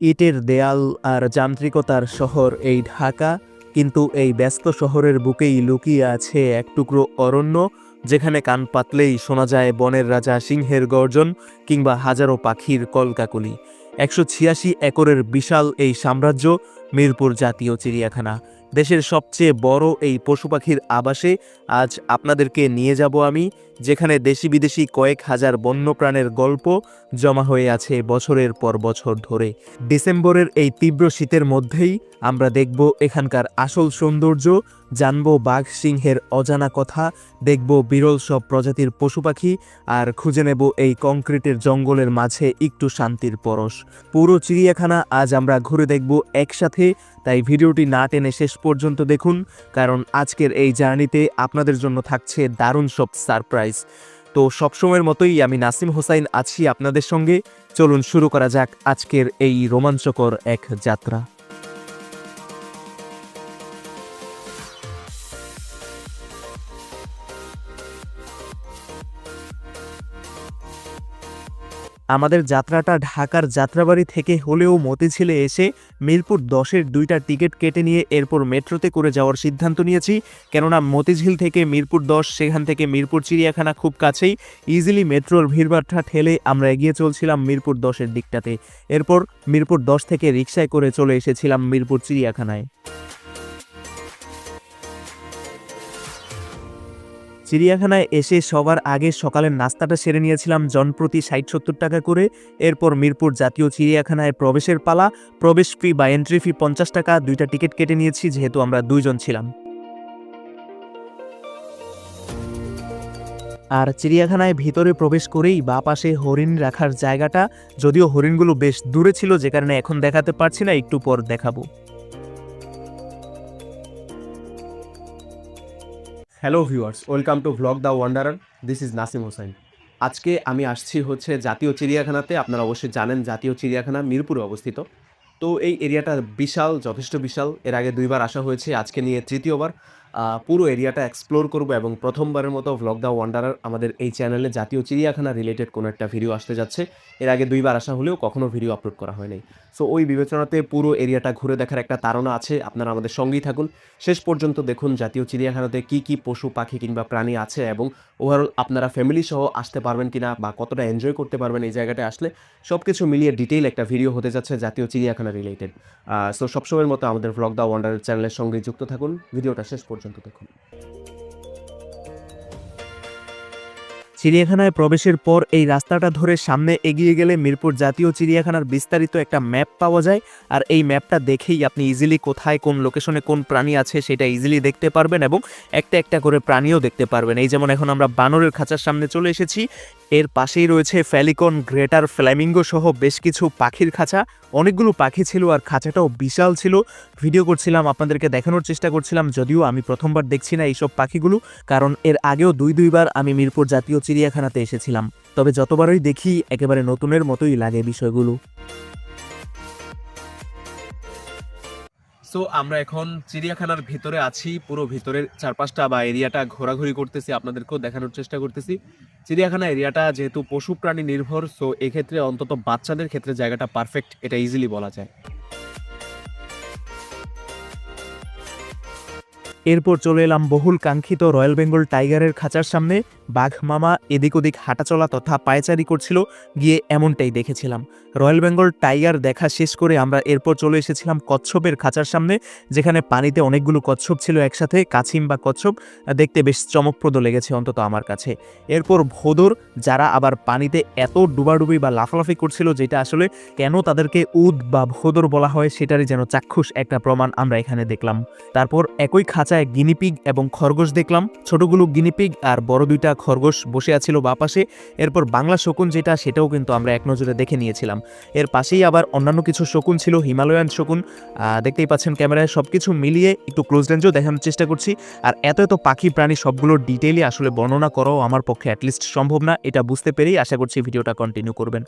ইটের দেয়াল আর যান্ত্রিকতার শহর এই ঢাকা, কিন্তু এই ব্যস্ত শহরের বুকেই লুকিয়ে আছে এক টুকরো অরণ্য, যেখানে কান পাতলেই শোনা যায় বনের রাজা সিংহের গর্জন কিংবা হাজারো পাখির কলকাকলি। 186 একরের বিশাল এই সাম্রাজ্য মিরপুর জাতীয় চিড়িয়াখানা। দেশের সবচেয়ে বড় এই পশু পাখির আবাসে আজ আপনাদেরকে নিয়ে যাব আমি, যেখানে দেশি বিদেশি কয়েক হাজার বন্যপ্রাণের গল্প জমা হয়ে আছে বছরের পর বছর ধরে। ডিসেম্বরের এই তীব্র শীতের মধ্যেই আমরা দেখব এখানকার আসল সৌন্দর্য, জানব বাঘ সিংহের অজানা কথা, দেখব বিরল সব প্রজাতির পশু পাখি, আর খুঁজে নেব এই কংক্রিটের জঙ্গলের মাঝে একটু শান্তির পরশ। পুরো চিড়িয়াখানা আজ আমরা ঘুরে দেখব একসাথে, তাই ভিডিওটি না টেনে শেষ পর্যন্ত দেখুন, কারণ আজকের এই জার্নিতে আপনাদের জন্য থাকছে দারুণ সব সারপ্রাইজ। তো সবসময়ের মতোই আমি নাসিম হোসাইন আছি আপনাদের সঙ্গে। চলুন শুরু করা যাক আজকের এই রোমাঞ্চকর এক যাত্রা। আমাদের যাত্রাটা ঢাকার যাত্রাবাড়ি থেকে হলেও মতিঝিলে এসে মিরপুর 10-এর 2টা টিকিট কেটে নিয়ে এরপর মেট্রোতে করে যাওয়ার সিদ্ধান্ত নিয়েছি, কেননা মতিঝিল থেকে মিরপুর 10, সেখান থেকে মিরপুর চিড়িয়াখানা খুব কাছেই। ইজিলি মেট্রোর ভিড়ভাট্টা ঠেলে আমরা এগিয়ে চলছিলাম মিরপুর 10-এর দিকটাতে। এরপর মিরপুর 10 থেকে রিকশায় করে চলে এসেছিলাম মিরপুর চিড়িয়াখানায়। চিড়িয়াখানায় এসে সবার আগে সকালের নাস্তাটা সেরে নিয়েছিলাম জনপ্রতি 60-70 টাকা করে। এরপর মিরপুর জাতীয় চিড়িয়াখানায় প্রবেশের পালা। প্রবেশ ফি বা এন্ট্রি ফি 50 টাকা, 2টা টিকিট কেটে নিয়েছি যেহেতু আমরা 2 জন ছিলাম। আর চিড়িয়াখানায় ভিতরে প্রবেশ করেই বাঁ পাশে হরিণ রাখার জায়গাটা, যদিও হরিণগুলো বেশ দূরে ছিল যে কারণে এখন দেখাতে পারছি না, একটু পর দেখাবো। Hello viewers, welcome to vlog the wanderer. This is Nasim Hossain. আজকে আমি আসছি হচ্ছে জাতীয় চিড়িয়াখানাতে। আপনারা অবশ্যই জানেন জাতীয় চিড়িয়াখানা মিরপুরে অবস্থিত। তো এই এরিয়াটা বিশাল, যথেষ্ট বিশাল। এর আগে 2বার আসা হয়েছে, আজকে নিয়ে তৃতীয়বার। পুরো এরিয়াটা এক্সপ্লোর করব এবং প্রথমবারের মতো ভ্লগ দ্য ওয়ান্ডারার আমাদের এই চ্যানেলে জাতীয় চিড়িয়াখানা রিলেটেড কোনো একটা ভিডিও আসতে যাচ্ছে। এর আগে 2বার আসা হলেও কখনো ভিডিও আপলোড করা হয়নি। সো ওই বিবেচনাতে পুরো এরিয়াটা ঘুরে দেখার একটা তাড়না আছে। আপনারা আমাদের সঙ্গেই থাকুন, শেষ পর্যন্ত দেখুন জাতীয় চিড়িয়াখানাতে কী কী পশু পাখি কিংবা প্রাণী আছে এবং ওভারঅল আপনারা ফ্যামিলি সহ আসতে পারবেন কিনা বা কতটা এনজয় করতে পারবেন এই জায়গাটায় আসলে, সব কিছু মিলিয়ে ডিটেইল একটা ভিডিও হতে যাচ্ছে জাতীয় চিড়িয়াখানা রিলেটেড। সো সবসময়ের মতো আমাদের ভ্লগ দ্য ওয়ান্ডারের চ্যানেলের সঙ্গে যুক্ত থাকুন, ভিডিওটা শেষ পর্যন্ত দেখুন। চিড়িয়াখানায় প্রবেশের পর এই রাস্তাটা ধরে সামনে এগিয়ে গেলে মিরপুর জাতীয় চিড়িয়াখানার বিস্তারিত একটা ম্যাপ পাওয়া যায়। আর এই ম্যাপটা দেখেই আপনি ইজিলি কোথায় কোন লোকেশনে কোন প্রাণী আছে সেটা ইজিলি দেখতে পারবেন এবং একটা একটা করে প্রাণীও দেখতে পারবেন। এই যেমন এখন আমরা বানরের খাঁচার সামনে চলে এসেছি, এর পাশেই রয়েছে ফ্যালিকন, গ্রেটার ফ্ল্যামিঙ্গো সহ বেশ কিছু পাখির খাঁচা। অনেকগুলো পাখি ছিল আর খাঁচাটাও বিশাল ছিল। ভিডিও করছিলাম, আপনাদেরকে দেখানোর চেষ্টা করছিলাম, যদিও আমি প্রথমবার দেখছি না এইসব পাখিগুলো, কারণ এর আগেও 2বার আমি মিরপুর জাতীয় চিড়িয়াখানাতে এসেছিলাম। তবে যতবারই দেখি একেবারে নতুনের মতোই লাগে বিষয়গুলো। সো আমরা এখন চিড়িয়াখানার ভিতরে আছি, পুরো ভিতরের চারপাশটা বা এরিয়াটা ঘোরাঘুরি করতেছি, আপনাদেরকেও দেখানোর চেষ্টা করতেছি। চিড়িয়াখানা এরিয়াটা যেহেতু পশু প্রাণী নির্ভর, সো এক্ষেত্রে অন্তত বাচ্চাদের ক্ষেত্রে জায়গাটা পারফেক্ট, এটা ইজিলি বলা যায়। এরপর চলে এলাম বহুল কাঙ্ক্ষিত রয়্যাল বেঙ্গল টাইগারের খাঁচার সামনে। বাঘ মামা এদিক ওদিক হাঁটাচলা তথা পায়চারি করছিল, গিয়ে এমনটাই দেখেছিলাম। রয়্যাল বেঙ্গল টাইগার দেখা শেষ করে আমরা এরপর চলে এসেছিলাম কচ্ছপের খাঁচার সামনে, যেখানে পানিতে অনেকগুলো কচ্ছপ ছিল একসাথে, কাছিম বা কচ্ছপ। দেখতে বেশ চমকপ্রদ লেগেছে অন্তত আমার কাছে। এরপর ভোদর, যারা আবার পানিতে এত ডুবাডুবি বা লাফালাফি করছিল, যেটা আসলে কেন তাদেরকে উদ বা ভোদর বলা হয় সেটারই যেন চাক্ষুষ একটা প্রমাণ আমরা এখানে দেখলাম। তারপর একই খাঁচায় গিনিপিগ এবং খরগোশ দেখলাম। ছোটগুলো গিনিপিগ আর বড় 2টা খরগোশ বসে আছিল বাঁ পাশে। এরপর বাংলা শকুন যেটা, সেটাও কিন্তু আমরা এক নজরে দেখে নিয়েছিলাম। এর পাশেই আবার অন্যান্য কিছু শকুন ছিল, হিমালয়ান শকুন। দেখতেই পাচ্ছেন ক্যামেরায়, সবকিছু মিলিয়ে একটু ক্লোজ রেঞ্জও দেখানোর চেষ্টা করছি। আর এত এত পাখি প্রাণী সবগুলোর ডিটেইলি আসলে বর্ণনা করাও আমার পক্ষে অ্যাটলিস্ট সম্ভব না, এটা বুঝতে পেরেই আশা করছি ভিডিওটা কন্টিনিউ করবেন।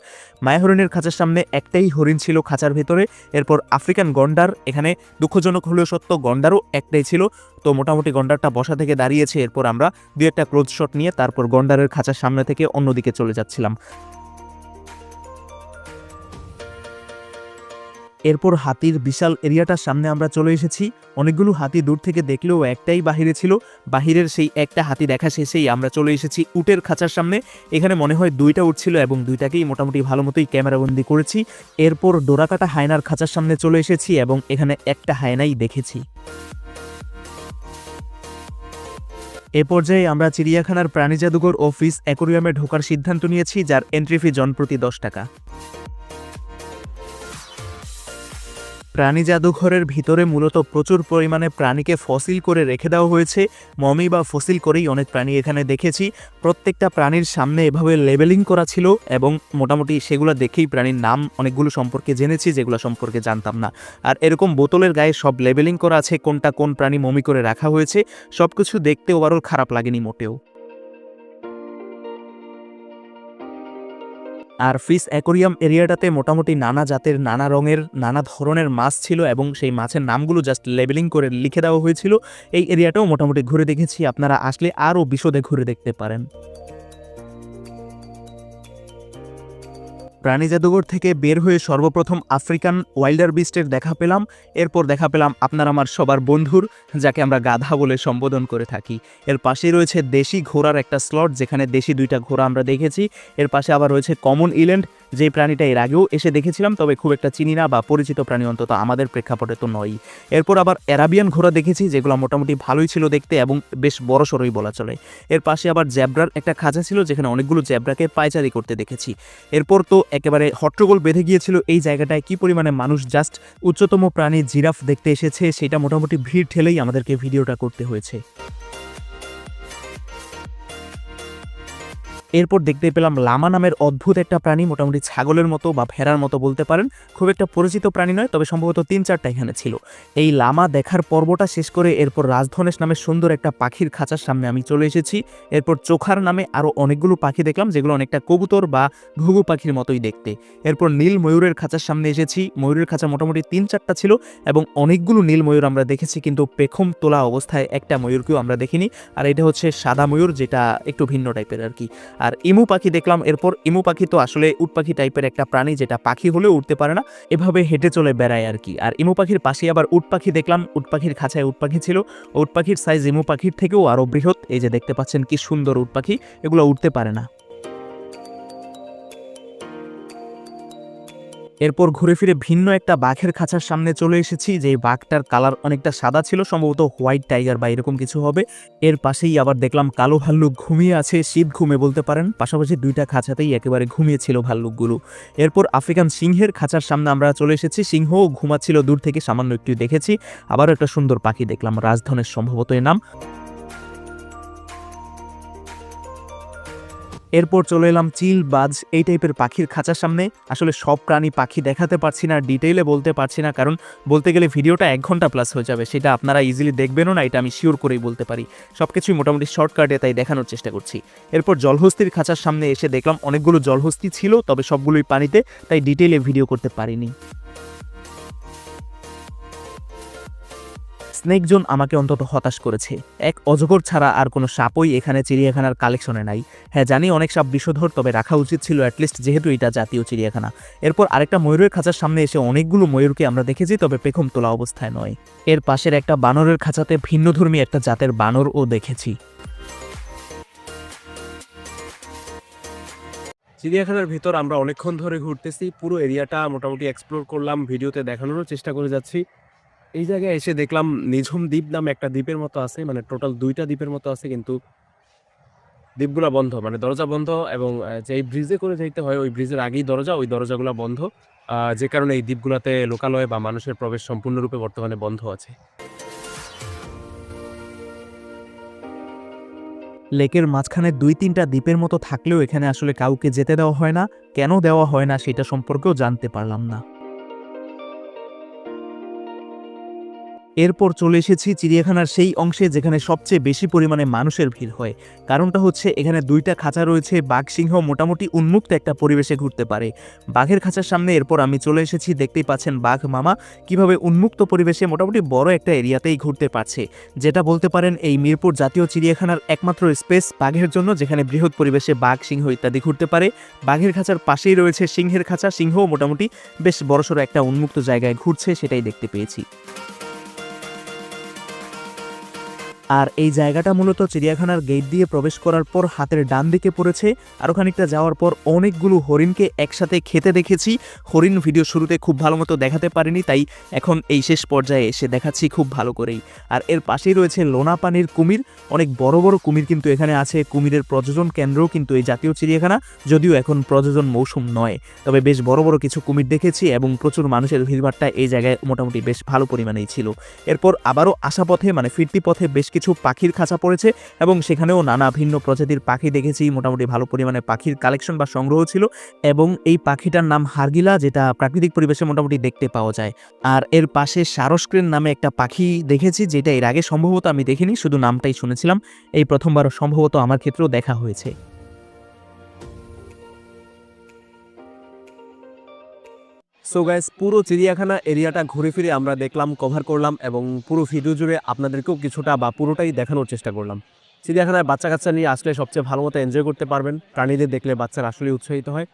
মায়া হরিণের খাঁচার সামনে একটাই হরিণ ছিল খাঁচার ভেতরে। এরপর আফ্রিকান গন্ডার, এখানে দুঃখজনক হলেও সত্য গন্ডারও একটাই ছিল, তো মোটামুটি গন্ডারটা বসা থেকে দাঁড়িয়েছে। এরপর আমরা 2-একটা ক্লোজ শট নিয়ে তারপর গন্ডারের খাঁচার সামনে থেকে অন্যদিকে চলে যাচ্ছিলাম। এরপর হাতির বিশাল এরিয়াটার সামনে আমরা চলে এসেছি। অনেকগুলো হাতি দূর থেকে দেখলেও একটাই বাহিরে ছিল। বাহিরের সেই একটা হাতি দেখা শেষেই আমরা চলে এসেছি উটের খাঁচার সামনে। এখানে মনে হয় 2টা উট ছিল এবং 2টাকেই মোটামুটি ভালো মতোই ক্যামেরাবন্দি করেছি। এরপর ডোরাকাটা হায়নার খাঁচার সামনে চলে এসেছি এবং এখানে একটা হায়নাই দেখেছি। এ পর্যায়ে আমরা চিড়িয়াখানার প্রাণী জাদুঘর ও ফিশ অ্যাকোরিয়ামে ঢোকার সিদ্ধান্ত নিয়েছি, যার এন্ট্রি ফি জনপ্রতি 10 টাকা। প্রাণী জাদুঘরের ভিতরে মূলত প্রচুর পরিমাণে প্রাণীকে ফসিল করে রেখে দেওয়া হয়েছে। মমি বা ফসিল করেই অনেক প্রাণী এখানে দেখেছি। প্রত্যেকটা প্রাণীর সামনে এভাবে লেবেলিং করা ছিল এবং মোটামুটি সেগুলো দেখেই প্রাণীর নাম অনেকগুলো সম্পর্কে জেনেছি যেগুলো সম্পর্কে জানতাম না। আর এরকম বোতলের গায়ে সব লেবেলিং করা আছে, কোনটা কোন প্রাণী মমি করে রাখা হয়েছে। সব কিছু দেখতে ওভারঅল খারাপ লাগেনি মোটেও। আর ফিশ অ্যাকোরিয়াম এরিয়াটাতে মোটামুটি নানা জাতের, নানা রঙের, নানা ধরনের মাছ ছিল এবং সেই মাছের নামগুলো জাস্ট লেবেলিং করে লিখে দেওয়া হয়েছিল। এই এরিয়াটাও মোটামুটি ঘুরে দেখেছি, আপনারা আসলে আরও বিশদে ঘুরে দেখতে পারেন। প্রাণী জাদুঘর থেকে বের হয়ে সর্বপ্রথম আফ্রিকান ওয়াইল্ডার বিস্টের দেখা পেলাম। এরপর দেখা পেলাম আপনার আমার সবার বন্ধুর, যাকে আমরা গাধা বলে সম্বোধন করে থাকি। এর পাশেই রয়েছে দেশি ঘোড়ার একটা স্লট, যেখানে দেশি 2টা ঘোড়া আমরা দেখেছি। এর পাশে আবার রয়েছে কমন ইল্যান্ড, যে প্রাণীটা এর আগেও এসে দেখেছিলাম, তবে খুব একটা চিনি না বা পরিচিত প্রাণী, অন্তত আমাদের প্রেক্ষাপটে তো নয়। এরপর আবার অ্যারাবিয়ান ঘোড়া দেখেছি, যেগুলো মোটামুটি ভালোই ছিল দেখতে এবং বেশ বড়সড়ই বলা চলে। এর পাশে আবার জ্যাব্রার একটা খাঁচা ছিল, যেখানে অনেকগুলো জ্যাব্রাকে পায়চারি করতে দেখেছি। এরপর তো একেবারে হট্টগোল বেঁধে গিয়েছিল এই জায়গাটায়, কি পরিমাণে মানুষ জাস্ট উচ্চতম প্রাণী জিরাফ দেখতে এসেছে, সেটা মোটামুটি ভিড় ঠেলেই আমাদেরকে ভিডিওটা করতে হয়েছে। এরপর দেখতে পেলাম লামা নামের অদ্ভুত একটা প্রাণী, মোটামুটি ছাগলের মতো বা ভেড়ার মতো বলতে পারেন। খুব একটা পরিচিত প্রাণী নয়, তবে সম্ভবত 3-4টা এখানে ছিল। এই লামা দেখার পর্বটা শেষ করে এরপর রাজধনেশ নামে সুন্দর একটা পাখির খাঁচার সামনে আমি চলে এসেছি। এরপর চোখার নামে আরও অনেকগুলো পাখি দেখলাম, যেগুলো অনেকটা কবুতর বা ঘুঘু পাখির মতোই দেখতে। এরপর নীল ময়ূরের খাঁচার সামনে এসেছি। ময়ূরের খাঁচা মোটামুটি 3-4টা ছিল এবং অনেকগুলো নীল ময়ূর আমরা দেখেছি, কিন্তু পেখম তোলা অবস্থায় একটা ময়ূরকেও আমরা দেখিনি। আর এটা হচ্ছে সাদা ময়ূর, যেটা একটু ভিন্ন টাইপের আর কি। আর ইমু পাখি দেখলাম। এরপর ইমু পাখি তো আসলে উট পাখি টাইপের একটা প্রাণী, যেটা পাখি হলেও উঠতে পারে না, এভাবে হেঁটে চলে বেড়ায় আর কি। আর ইমু পাখির পাশে আবার উট পাখি দেখলাম। উট পাখির খাঁচায় উট পাখি ছিল। উট পাখির সাইজ ইমু পাখির থেকেও আরও বৃহৎ। এই যে দেখতে পাচ্ছেন কি সুন্দর উট পাখি, এগুলো উঠতে পারে না। এরপর ঘুরে ফিরে ভিন্ন একটা বাঘের খাঁচার সামনে চলে এসেছি, যে বাঘটার কালার অনেকটা সাদা ছিল, সম্ভবত হোয়াইট টাইগার বা এরকম কিছু হবে। এর পাশেই আবার দেখলাম কালো ভাল্লুক ঘুমিয়ে আছে, শীত ঘুমে বলতে পারেন। পাশাপাশি 2টা খাঁচাতেই একেবারে ঘুমিয়েছিল ভাল্লুকগুলো। এরপর আফ্রিকান সিংহের খাঁচার সামনে আমরা চলে এসেছি। সিংহও ঘুমাচ্ছিল দূর থেকে, সামান্য একটু দেখেছি। আবারও একটা সুন্দর পাখি দেখলাম, রাজধনের সম্ভবত এর নাম। এরপর চলে এলাম চিল, বাজ এই টাইপের পাখির খাঁচার সামনে। আসলে সব প্রাণী পাখি দেখাতে পারছি না, ডিটেইলে বলতে পারছি না, কারণ বলতে গেলে ভিডিওটা 1 ঘন্টা প্লাস হয়ে যাবে। সেটা আপনারা ইজিলি দেখবেনও না, এটা আমি শিওর করেই বলতে পারি। সব কিছুই মোটামুটি শর্টকাটে তাই দেখানোর চেষ্টা করছি। এরপর জলহস্তির খাঁচার সামনে এসে দেখলাম অনেকগুলো জলহস্তি ছিল, তবে সবগুলোই পানিতে, তাই ডিটেইলে ভিডিও করতে পারিনি। স্নেক জোন আমাকে অন্তত হতাশ করেছে। এক অজগর ছাড়া আর কোনো সাপই এখানে চিড়িয়াখানার কালেকশনে নাই। হ্যাঁ জানি অনেক সাপ বিষধর, তবে রাখা উচিত ছিল অ্যাটলিস্ট, যেহেতু এটা জাতীয় চিড়িয়াখানা। এরপর আরেকটা ময়ূরের খাঁচার সামনে এসে অনেকগুলো ময়ূরকে আমরা দেখেছি, তবে পেখম তোলা অবস্থায় নয়। এর পাশের একটা বানরের খাঁচাতে ভিন্নধর্মী একটা জাতের বানরও দেখেছি। চিড়িয়াখানার ভিতর আমরা অনেকক্ষণ ধরে ঘুরতেছি, পুরো এরিয়াটা মোটামুটি এক্সপ্লোর করলাম, ভিডিওতে দেখানোরও চেষ্টা করে যাচ্ছি। এই জায়গায় এসে দেখলাম নিঝুম দ্বীপ নামে একটা দ্বীপের মতো আছে, মানে টোটাল 2টা দ্বীপের মতো আছে, কিন্তু দ্বীপগুলা বন্ধ, মানে দরজা বন্ধ। এবং যে ব্রিজে করে যাইতে হয়, ওই ব্রিজের আগেই দরজা, ওই দরজাগুলো বন্ধ। যে কারণে এই দ্বীপগুলোতে লোকালয় বা মানুষের প্রবেশ সম্পূর্ণরূপে বর্তমানে বন্ধ আছে। লেকের মাঝখানে 2-3টা দ্বীপের মতো থাকলেও এখানে আসলে কাউকে যেতে দেওয়া হয় না। কেন দেওয়া হয় না সেটা সম্পর্কেও জানতে পারলাম না। এরপর চলে এসেছি চিড়িয়াখানার সেই অংশে যেখানে সবচেয়ে বেশি পরিমাণে মানুষের ভিড় হয়। কারণটা হচ্ছে এখানে 2টা খাঁচা রয়েছে, বাঘ সিংহ মোটামুটি উন্মুক্ত একটা পরিবেশে ঘুরতে পারে। বাঘের খাঁচার সামনে এরপর আমি চলে এসেছি, দেখতেই পাচ্ছেন বাঘ মামা কিভাবে উন্মুক্ত পরিবেশে মোটামুটি বড় একটা এরিয়াতেই ঘুরতে পারছে, যেটা বলতে পারেন এই মিরপুর জাতীয় চিড়িয়াখানার একমাত্র স্পেস বাঘের জন্য যেখানে বৃহৎ পরিবেশে বাঘ সিংহ ইত্যাদি ঘুরতে পারে। বাঘের খাঁচার পাশেই রয়েছে সিংহের খাঁচা, সিংহ মোটামুটি বেশ বড়সড় একটা উন্মুক্ত জায়গায় ঘুরছে, সেটাই দেখতে পেয়েছি। আর এই জায়গাটা মূলত চিড়িয়াখানার গেট দিয়ে প্রবেশ করার পর হাতের ডান দিকে পড়েছে। আরও খানিকটা যাওয়ার পর অনেকগুলো হরিণকে একসাথে খেতে দেখেছি। হরিণ ভিডিও শুরুতে খুব ভালো মতো দেখাতে পারিনি, তাই এখন এই শেষ পর্যায়ে এসে দেখাচ্ছি খুব ভালো করেই। আর এর পাশেই রয়েছে লোনা পানির কুমির, অনেক বড় বড় কুমির কিন্তু এখানে আছে। কুমিরের প্রজনন কেন্দ্রও কিন্তু এই জাতীয় চিড়িয়াখানা, যদিও এখন প্রজনন মৌসুম নয়, তবে বেশ বড় বড় কিছু কুমির দেখেছি এবং প্রচুর মানুষের ভিড়ভাট্টা এই জায়গায় মোটামুটি বেশ ভালো পরিমাণেই ছিল। এরপর আবারও আসা পথে মানে ফিরতি পথে বেশ কিছু পাখির খাঁচা পড়েছে এবং সেখানেও নানা ভিন্ন প্রজাতির পাখি দেখেছি। মোটামুটি ভালো পরিমাণে পাখির কালেকশন বা সংগ্রহ ছিল এবং এই পাখিটার নাম হারগিলা, যেটা প্রাকৃতিক পরিবেশে মোটামুটি দেখতে পাওয়া যায়। আর এর পাশে সারস্ক্রিন নামে একটা পাখি দেখেছি, যেটা এর আগে সম্ভবত আমি দেখিনি, শুধু নামটাই শুনেছিলাম। এই প্রথমবার সম্ভবত আমার ক্ষেত্রেও দেখা হয়েছে। সো গাইস, পুরো চিড়িয়াখানা এরিয়াটা ঘুরে ফিরে আমরা দেখলাম, কভার করলাম এবং পুরো ভিডিও জুড়ে আপনাদেরকেও কিছুটা বা পুরোটাই দেখানোর চেষ্টা করলাম। চিড়িয়াখানায় বাচ্চা কাচ্চা নিয়ে আসলে সবচেয়ে ভালো মতো এনজয় করতে পারবেন। প্রাণীদের দেখলে বাচ্চারা আসলে উৎসাহিত হয়।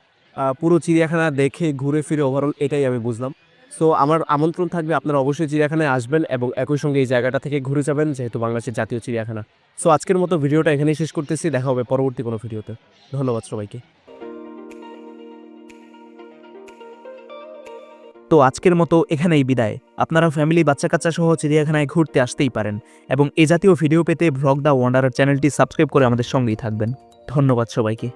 পুরো চিড়িয়াখানা দেখে ঘুরে ফিরে ওভারঅল এটাই আমি বুঝলাম। সো আমার আমন্ত্রণ থাকবে, আপনারা অবশ্যই চিড়িয়াখানায় আসবেন এবং একই সঙ্গে এই জায়গাটা থেকে ঘুরে যাবেন, যেহেতু বাংলাদেশের জাতীয় চিড়িয়াখানা। সো আজকের মতো ভিডিওটা এখানেই শেষ করতেছি, দেখা হবে পরবর্তী কোনো ভিডিওতে। ধন্যবাদ সবাইকে। তো আজকের মতো এখানেই বিদায়। আপনারা ফ্যামিলি বাচ্চা কাচ্চা সহ চিড়িয়াখানায় ঘুরতে আসতেই পারেন এবং এ জাতীয় ভিডিও পেতে ভ্লগ দ্য ওয়ান্ডারার চ্যানেলটি সাবস্ক্রাইব করে আমাদের সঙ্গেই থাকবেন। ধন্যবাদ সবাইকে।